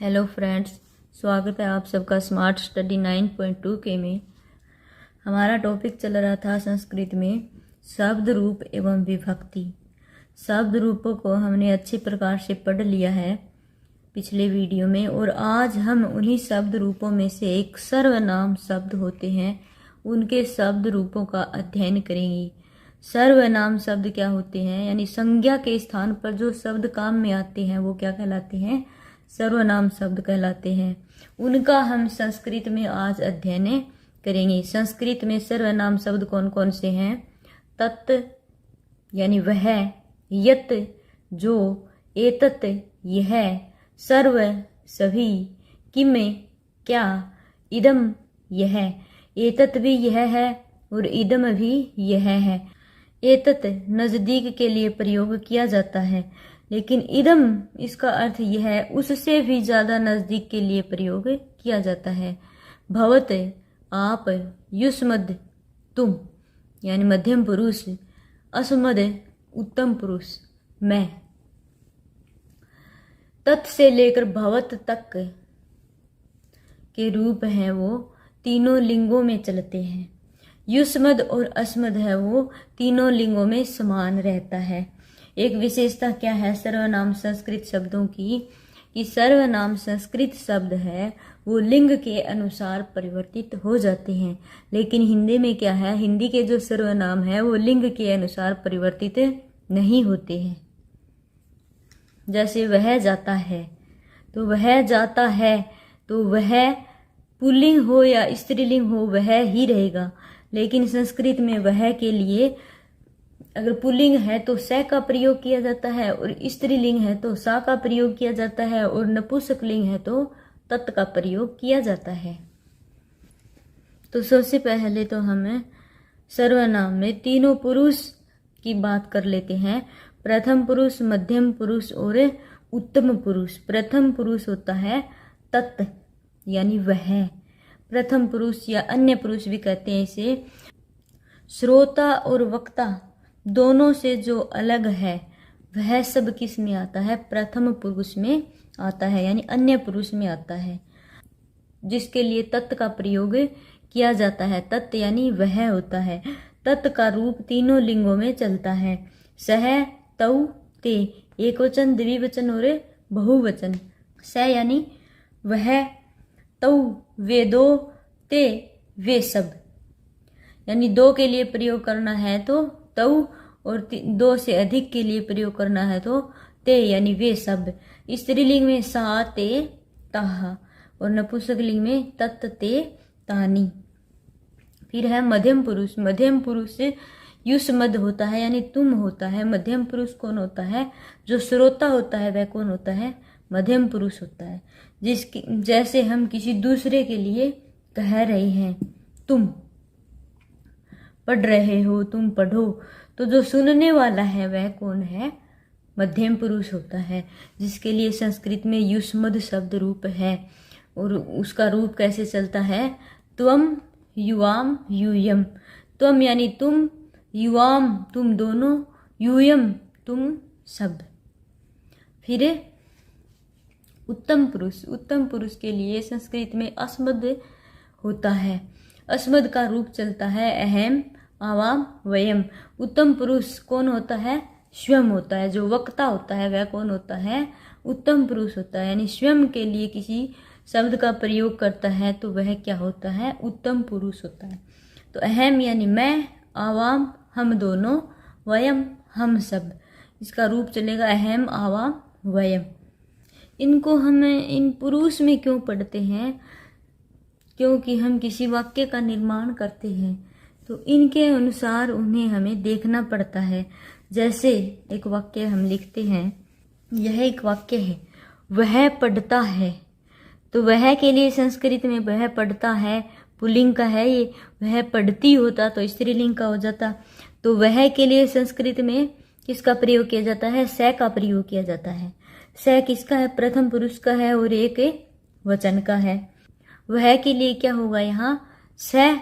Hello friends, स्वागत है आप सबका स्मार्ट स्टडी 9.2 के में। हमारा टॉपिक चल रहा था संस्कृत में शब्द रूप एवं विभक्ति। शब्द रूपों को हमने अच्छे प्रकार से पढ़ लिया है पिछले वीडियो में, और आज हम उन्हीं शब्द रूपों में से एक सर्वनाम शब्द होते हैं उनके शब्द रूपों का अध्ययन करेंगे। सर्वनाम शब्द क्या होते हैं, यानी संज्ञा के स्थान पर जो शब्द काम में आते हैं वो क्या कहलाते हैं, सर्वनाम शब्द कहलाते हैं। उनका हम संस्कृत में आज अध्ययन करेंगे। संस्कृत में सर्वनाम शब्द कौन कौन से हैं? तत् यानी वह, यत जो, एतत् यह, सर्व सभी, किम क्या, इदम यह। एतत् भी यह है और इदम भी यह है। एतत् नजदीक के लिए प्रयोग किया जाता है, लेकिन इदम इसका अर्थ यह है उससे भी ज्यादा नजदीक के लिए प्रयोग किया जाता है। भवत आप, युष्मद तुम यानी मध्यम पुरुष, अस्मद उत्तम पुरुष मैं। तत् से लेकर भवत तक के रूप हैं वो तीनों लिंगों में चलते हैं। युष्मद और अस्मद है वो तीनों लिंगों में समान रहता है। एक विशेषता क्या है सर्वनाम संस्कृत शब्दों की, कि सर्वनाम संस्कृत शब्द है वो लिंग के अनुसार परिवर्तित हो जाते हैं, लेकिन हिंदी में क्या है, हिंदी के जो सर्वनाम है वो लिंग के अनुसार परिवर्तित नहीं होते हैं। जैसे वह जाता है, तो वह जाता है तो वह पुल्लिंग हो या स्त्रीलिंग हो वह ही रहेगा, लेकिन संस्कृत में वह के लिए अगर पुल्लिंग है तो स का प्रयोग किया जाता है, और स्त्रीलिंग है तो सा का प्रयोग किया जाता है, और नपुंसकलिंग है तो तत् का प्रयोग किया जाता है। तो सबसे पहले तो हमें सर्वनाम में तीनों पुरुष की बात कर लेते हैं। प्रथम पुरुष, मध्यम पुरुष और उत्तम पुरुष। प्रथम पुरुष होता है तत् यानी वह। प्रथम पुरुष या अन्य पुरुष भी कहते हैं इसे। श्रोता और वक्ता दोनों से जो अलग है वह सब किस में आता है, प्रथम पुरुष में आता है, यानी अन्य पुरुष में आता है, जिसके लिए तत् का प्रयोग किया जाता है। तत् यानी वह होता है। तत् का रूप तीनों लिंगों में चलता है। सह, तौ, ते, एक वचन, द्विवचन और बहुवचन। स यानी वह, तौ वे दो, ते वे सब, यानी दो के लिए प्रयोग करना है तो तौ, और दो से अधिक के लिए प्रयोग करना है तो ते यानी वे सब। स्त्रीलिंग में सा, ते, ताहा, और नपुंसकलिंग में तत्, ते, तानी। फिर है मध्यम पुरुष। मध्यम पुरुष युष्मद होता है यानी तुम होता है। मध्यम पुरुष कौन होता है? जो श्रोता होता है वह कौन होता है? मध्यम पुरुष होता है। जिसकी जैसे हम किसी दूसरे के लिए कह रहे हैं तुम पढ़ रहे हो, तुम पढ़ो, तो जो सुनने वाला है वह कौन है? मध्यम पुरुष होता है, जिसके लिए संस्कृत में युष्मद शब्द रूप है। और उसका रूप कैसे चलता है? त्वम, युवाम, यूयम। त्वम यानी तुम, युवाम तुम दोनों, यूयम तुम सब। फिर उत्तम पुरुष। उत्तम पुरुष के लिए संस्कृत में अस्मद होता है। अस्मद का रूप चलता है अहम, आवाम, वयम। उत्तम पुरुष कौन होता है? स्वयं होता है। जो वक्ता होता है वह कौन होता है? उत्तम पुरुष होता है, यानी स्वयं के लिए किसी शब्द का प्रयोग करता है तो वह क्या होता है? उत्तम पुरुष होता है। तो अहम यानी मैं, आवाम हम दोनों, वयम हम सब। इसका रूप चलेगा अहम, आवाम, वयम। इनको हम इन पुरुष में क्यों पढ़ते हैं? क्योंकि हम किसी वाक्य का निर्माण करते हैं तो इनके अनुसार उन्हें हमें देखना पड़ता है। जैसे एक वाक्य हम लिखते हैं, यह एक वाक्य है, वह पढ़ता है, तो वह के लिए संस्कृत में वह पढ़ता है पुल्लिंग का है ये। वह पढ़ती होता तो स्त्रीलिंग का हो जाता। तो वह के लिए संस्कृत में किसका प्रयोग किया जाता है? स का प्रयोग किया जाता है। स किसका है? प्रथम पुरुष का है और एक वचन का है। वह के लिए क्या होगा यहाँ? स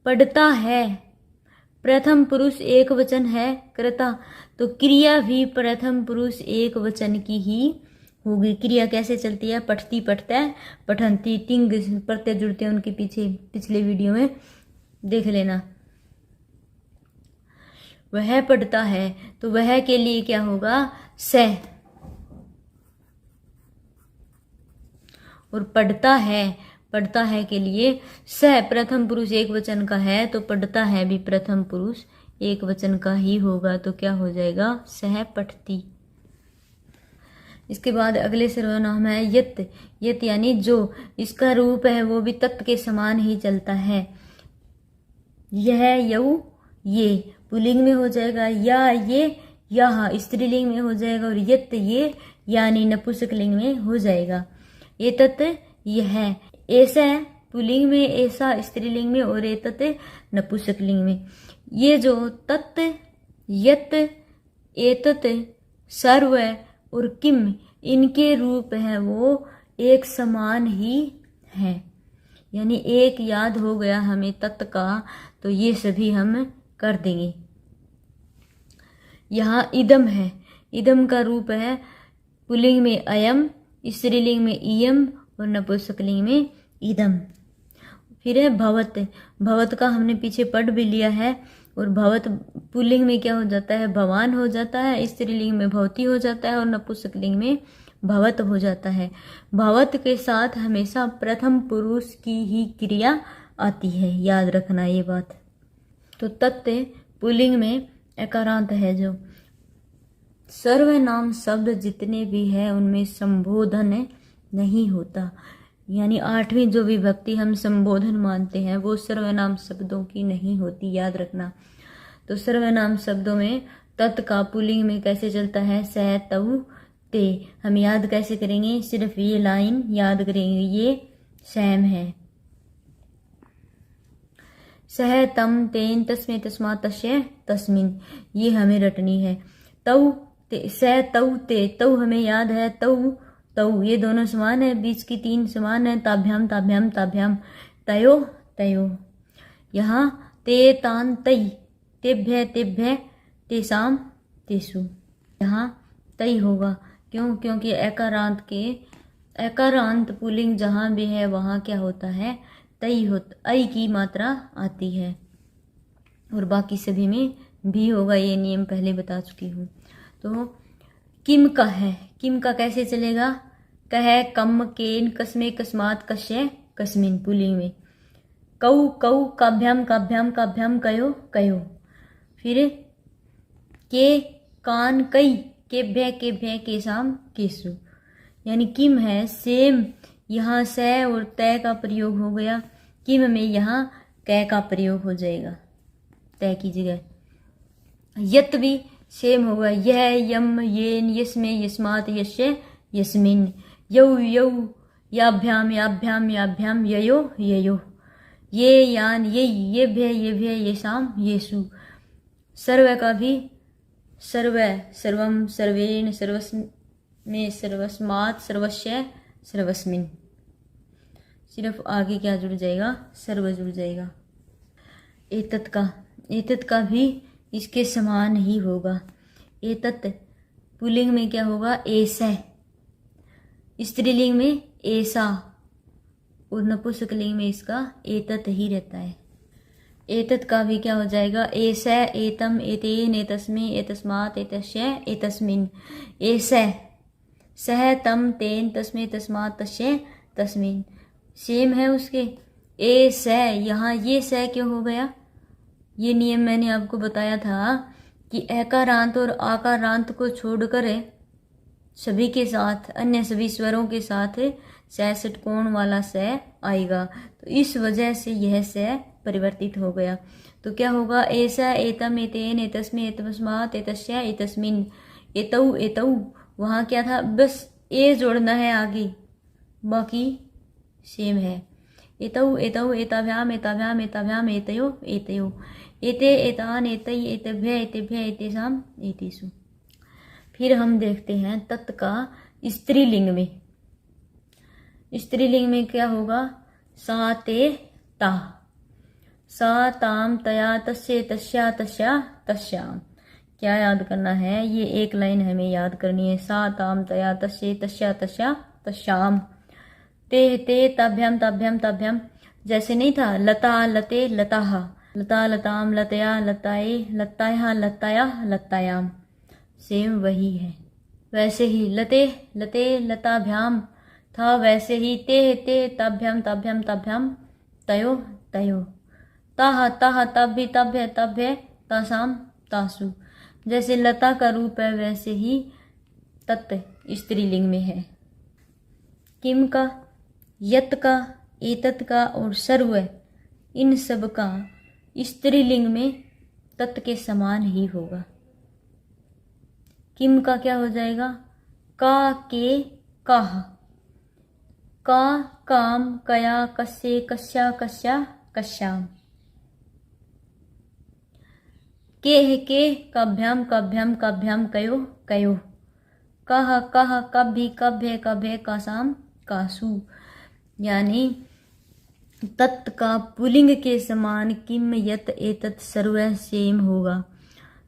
पढ़ता है, प्रथम पुरुष एक वचन है कर्ता, तो क्रिया भी प्रथम पुरुष एक वचन की ही होगी। क्रिया कैसे चलती है? पठती, पठता, पठंती, तिंग प्रत्यय जुड़ते हैं उनके पीछे, पिछले वीडियो में देख लेना। वह पढ़ता है, तो वह के लिए क्या होगा? स। और पढ़ता है के लिए स प्रथम पुरुष एक वचन का है, तो पढ़ता है भी प्रथम पुरुष एक वचन का ही होगा, तो क्या हो जाएगा? सह पठती। इसके बाद अगले सर्वनाम है यत। यत यानी जो, इसका रूप है वो भी तत् के समान ही चलता है। यह, यऊ, ये पुल्लिंग में हो जाएगा, या ये, यह स्त्रीलिंग में हो जाएगा, और यत ये यानी नपुंसकलिंग में हो जाएगा। एतत् यह, ऐसा पुल्लिंग में, ऐसा स्त्रीलिंग में, और एतत् नपुंसकलिंग में। ये जो तत्, यत, एतत्, सर्व और किम इनके रूप हैं वो एक समान ही हैं, यानी एक याद हो गया हमें तत् का, तो ये सभी हम कर देंगे। यहाँ इदम है, इदम का रूप है पुल्लिंग में अयम, स्त्रीलिंग में इयम और नपुंसकलिंग में इदम। फिर है भवत। भवत का हमने पीछे पढ़ भी लिया है, और भवत पुल्लिंग में क्या हो जाता है? भवान हो जाता है, स्त्रीलिंग में भवती हो जाता है, और नपुंसकलिंग में भवत हो जाता है। भवत के साथ हमेशा प्रथम पुरुष की ही क्रिया आती है, याद रखना ये बात। तो तत् पुल्लिंग में एकारांत है। जो सर्वनाम शब्द जितने भी हैं उनमें संबोधन नहीं होता, यानी 8वीं जो विभक्ति हम संबोधन मानते हैं वो सर्वनाम शब्दों की नहीं होती, याद रखना। तो सर्वनाम शब्दों में तत् का पुल्लिंग में कैसे चलता है? सह, तऊ, ते। हम याद कैसे करेंगे? सिर्फ ये लाइन याद करेंगे, ये सैम है। सह, तम, तेन, तस्मै, तस्मात्, तस्य, तस्मिन्, ये हमें रटनी है। तऊ, ते, सह, तऊ, ते। तऊ हमें याद है, तऊ, तऊ ये दोनों समान है, बीच की 3 समान है, ताभ्याम, ताभ्याम, ताभ्याम, तयो, तयो। यहाँ ते, तान, तई, तेभ्य, तेभ्य, तेसाम, तेसु। यहाँ तई होगा, क्यों? क्योंकि एकारांत पुल्लिंग जहाँ भी है वहाँ क्या होता है? तई होता, ऐ की मात्रा आती है, और बाकी सभी में भी होगा, ये नियम पहले बता चुकी हूँ। तो किम का है, किम का कैसे चलेगा? कह, कम, केन, कस्मे, कस्मात्, कस्य, कस्मिन् पुल्लिंग में। कऊ, कऊ, काभ्याम, काभ्याम, काभ्याम, कयो, कयो। फिर के, कान, कई, केभ्य, केभ्य, केसाम, केसु। यानी किम है सेम, यहाँ स और तय का प्रयोग हो गया, किम में यहाँ कै का प्रयोग हो जाएगा तय की जगह। यत भी सेम होगा, यह, यम, येन, यस्मे, यस्मात्, यस्य, यस्मिन्। यौ, यौ, याभ्याम, याभ्याम, याभ्याम, ययो, ययो। ये, यान, ये भ्य, ये भ्य, येषाम, येषु। सर्व का भी सर्व, सर्वम, सर्वेण, सर्वस्मे, सर्वस्मात्, सर्वस्य, सर्वस्मिन्। सिर्फ आगे क्या जुड़ जाएगा? सर्व जुड़ जाएगा। एतत् का भी इसके समान ही होगा। एतत् पुल्लिंग में क्या होगा? ऐसा, स्त्रीलिंग में ऐसा, और नपुंसकलिंग में इसका एतत् ही रहता है। एतत् का भी क्या हो जाएगा? ऐसा, एतम, एतेन, एतस्मै, एतस्मात्, एतस्य, एतस्मिन्। ऐसा, सह, तम, तेन, तस्मै, तस्मात्, तस्य, तस्मिन्। सेम है उसके। ए स, यहाँ ये स क्यों हो गया? ये नियम मैंने आपको बताया था कि एकारांत और आकारांत को छोड़कर सभी के साथ, अन्य सभी स्वरों के साथ स षटकोण वाला स आएगा, तो इस वजह से यह स परिवर्तित हो गया। तो क्या होगा? ऐसा, एतम, एतेन, एतस्मै, एतस्मात्, एतस्य, एतस्मिन्। एतौ, एतौ, वहाँ क्या था? बस ए जोड़ना है आगे, बाकी सेम है। एतौ, एतौ, एताभ्याम, एताभ्याम, एताभ्याम, एतयो, एतयो। एते, एतान, एतै, एतेभ्य, एतेभ्य, एतेषाम, एतेषु। फिर हम देखते हैं तत् का स्त्रीलिंग में। स्त्रीलिंग में क्या होगा? सा, ते, ता। सा, ताम, तया, तस्य, तस्या, तस्या, तस्याम। क्या याद करना है, ये एक लाइन हमें याद करनी है। सा ताम तया तस्ये तस्या तस्या तस्याम, ते ते तभ्यम तभ्यम तभ्यम, जैसे नहीं था लता लते लताहा, लता लताम लतया लताए लताया लताया लतायाम, सेम वही है। वैसे ही लते लते लताभ्याम था, वैसे ही ते ते तभ्यम तभ्यम तभ्यम तयो तयो, ताहा ताहा तभ्य तभ्य तभ्य तासाम तासु, जैसे लता का रूप है वैसे ही तत् स्त्रीलिंग में है। किम का, यत का, एतत का और सर्व, इन सब का स्त्रीलिंग में तत् के समान ही होगा। किम का क्या हो जाएगा, का के काह, का काम कया कस्य कस्या कस्या कस्याम, के कभ्यम कभ्यम कभ्यम कयो कयो, कह कह कभी कभ्य कभ्य कासाम कासु, यानी तत् का पुलिंग के समान किम यत एतत् सर्व सेम होगा।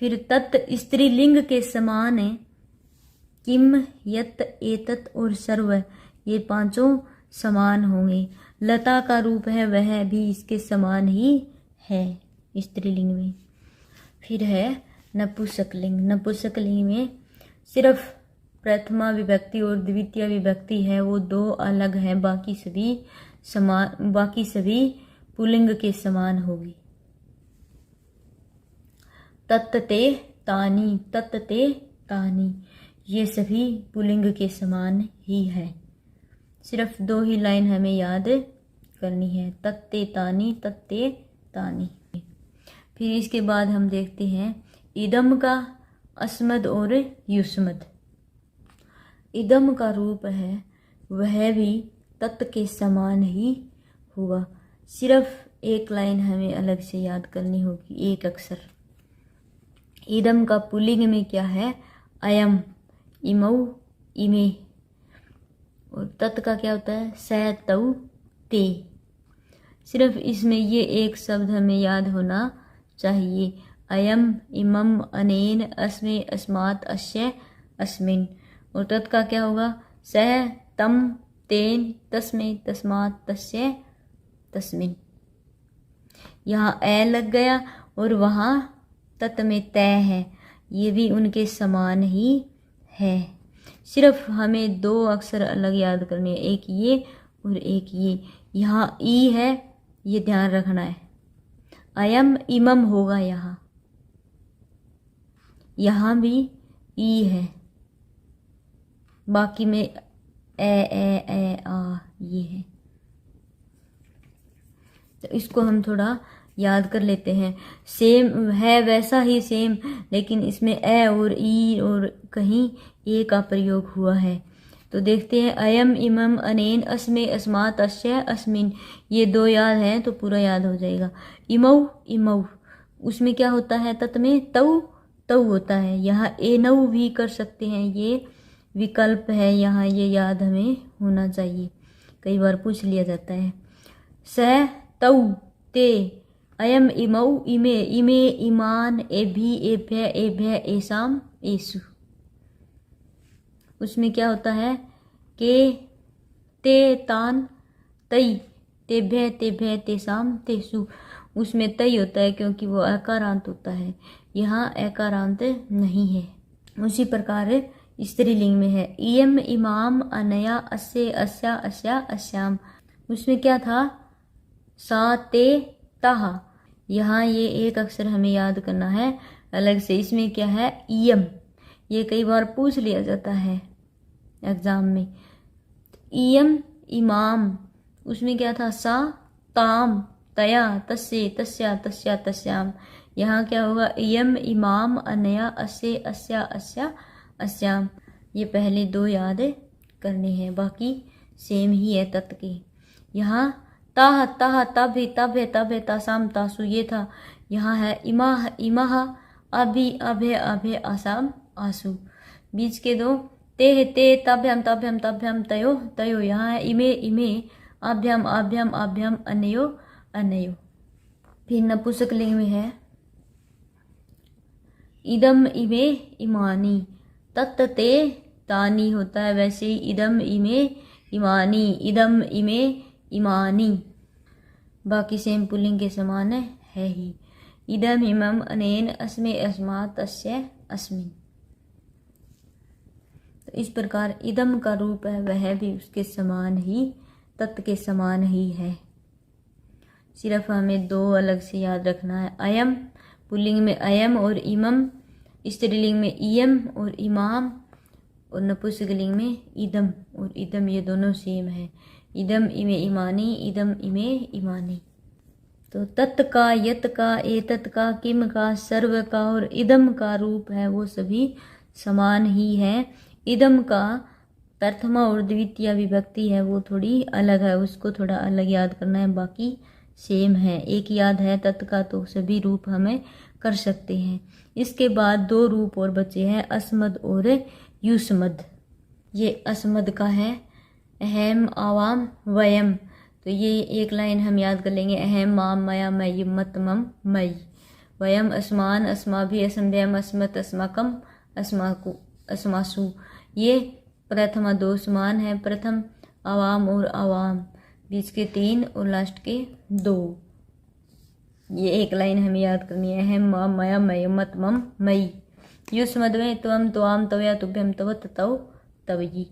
फिर तत् स्त्रीलिंग के समान है, किम यत एतत् और सर्व, ये पांचों समान होंगे। लता का रूप है वह भी इसके समान ही है स्त्रीलिंग में। फिर है नपुंसकलिंग। नपुंसकलिंग में सिर्फ प्रथमा विभक्ति और द्वितीय विभक्ति है, वो दो अलग हैं, बाकी सभी पुल्लिंग के समान होगी। तत्ते तानी, तत्ते तानी, ये सभी पुल्लिंग के समान ही है। सिर्फ दो ही लाइन हमें याद करनी है, तत्ते तानी तत्ते तानी। फिर इसके बाद हम देखते हैं इदम का अस्मद और युष्मद। इदम का रूप है वह भी तत् के समान ही होगा, सिर्फ एक लाइन हमें अलग से याद करनी होगी, एक अक्षर। इदम का पुल्लिंग में क्या है, अयम, इमौ, इमे, और तत् का क्या होता है, स, तौ, ते। सिर्फ इसमें ये एक शब्द हमें याद होना चाहिए, अयम, इमम, अनेन, अस्मे, अस्मात्, अस्य, अस्मिन्। और तत् का क्या होगा, सह, तम, तेन, तस्मे, तस्मात्, तस्य, तस्मिन्। यहाँ ए लग गया और वहाँ तत् में तय है, ये भी उनके समान ही है। सिर्फ हमें दो अक्षर अलग याद करने हैं, एक ये और एक ये। यहाँ ई है, ये ध्यान रखना है, अयम इमम होगा यहाँ भी ई है, बाकी में ए आ ये है। तो इसको हम थोड़ा याद कर लेते हैं। सेम है वैसा ही सेम, लेकिन इसमें ए और ई और कहीं ए का प्रयोग हुआ है। तो देखते हैं, अयम, इमम, अनेन, अस्मे, अस्मात्, अस्य, अस्मिन्, ये दो याद हैं तो पूरा याद हो जाएगा। इमौ, इमौ, उसमें क्या होता है, तत् में तौ, तौ होता है। यहाँ एनौ भी कर सकते हैं, ये विकल्प है, यहाँ ये याद हमें होना चाहिए, कई बार पूछ लिया जाता है। स, तौ, ते, अयम, इमौ, इमे, इमे, इमान, एभि, एभ्य, एभ्य, एसाम, एसु। उसमें क्या होता है, के, ते, तान, तई, तेभ्य, तेभ्य, तेसाम, तेसु। उसमें तई होता है क्योंकि वो अकारांत होता है, यहाँ अकारांत नहीं है। उसी प्रकार स्त्रीलिंग में है, इयम, इमाम, अनया, अस्य, अस्या, अस्या, अस्याम। उसमें क्या था, सा, ते, ताहा। यहाँ ये एक अक्षर हमें याद करना है अलग से। इसमें क्या है, इयम, ये कई बार पूछ लिया जाता है एग्जाम में। इयम, इमाम, उसमें क्या था, सा, ताम, तया, तस्य, तस्या, तस्या, तस्याम। यहाँ क्या होगा, इयम, इमाम, अनया, अस्य, अस्या, अस्या, अस्याम। ये पहले दो याद करने हैं, बाकी सेम ही है तत् के। यहाँ ताह, ताह, तभ्य, तभ्य, तभ्य, तासाम, तासु, ये था। यहाँ है इमाह, इमाह, अभि, अभय, अभय, आसाम, आसु। बीच के दो, ते, ते, तभ्यम, तभ्यम, तभ्यम, तयो, तयो। यहाँ है इमे, इमे, अभ्यम, अभ्यम, अभ्यम, अनयो, अनयो। फिर नपुंसकलिंग में है इदम इमे इमानी, तत् ते तानी होता है, वैसे ही इदम इमे इमानी, इदम इमे इमानी, बाकी सेम पुल्लिंग के समान है ही। इदम इमम अनेन अस्मे अस्मात् तस्य अस्मिन्। तो इस प्रकार इदम का रूप है वह भी उसके समान ही, तत् के समान ही है। सिर्फ हमें दो अलग से याद रखना है। अयम पुल्लिंग में अयम और इमम, स्त्रीलिंग में इयम और इमाम, और नपुंसकलिंग में इदम और इदम, ये दोनों सेम है। इदम इमे इमानी, इदम इमे इमानी। तो तत् का, यत का, एतत् का, किम का, सर्व का और इदम का रूप है वो सभी समान ही है। इदम का प्रथमा और द्वितीय विभक्ति है वो थोड़ी अलग है, उसको थोड़ा अलग याद करना है, बाकी सेम है। एक याद है तत् का तो सभी रूप हमें कर सकते हैं। इसके बाद दो रूप और बचे हैं, अस्मद और युष्मद। ये अस्मद का है अहम आवाम वयम, तो ये एक लाइन हम याद कर लेंगे, अहम माम मया मयि मत मम मई, वयम अस्मान अस्माभि असंभयम अस्मत अस्माकम अस्माकु अस्मासु। ये प्रथमा दो समान है, प्रथम आवाम और आवाम, बीच के तीन और लास्ट के दो। ये एक लाइन हमें याद करनी है, अहम माम मया मयि मत मम मई। युष्मद में त्वम त्वाम तवया तुभ्यम तव ततौ तवयि।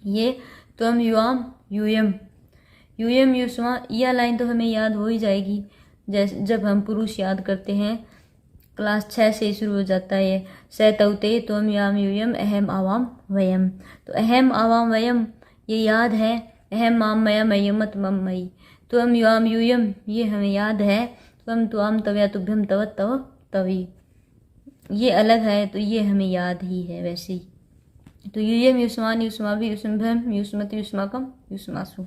ये त्वम युवाम यूयम, यूयम युष्मा, यह लाइन तो हमें याद हो ही जाएगी जैसे जब हम पुरुष याद करते हैं, क्लास 6 से शुरू हो जाता है। स तौते त्वम याम यूयम अहम आवाम वयम, तो अहम आवाम वयम ये याद है। अहम माम मया मयि मत मम मई, त्वम युवाम यूयम ये हमें याद है। त्वम त्वाम तवया तुभ्यम तव तव तवी, ये अलग है तो ये हमें याद ही है वैसे ही। तो यूयम युष्मान युष्माभि युष्मभ्यम युष्मत युष्माकम युष्मासु।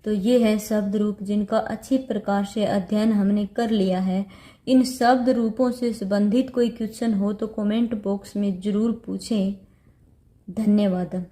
तो ये है शब्द रूप जिनका अच्छी प्रकार से अध्ययन हमने कर लिया है। इन शब्द रूपों से संबंधित कोई क्वेश्चन हो तो कमेंट बॉक्स में जरूर पूछें। धन्यवाद।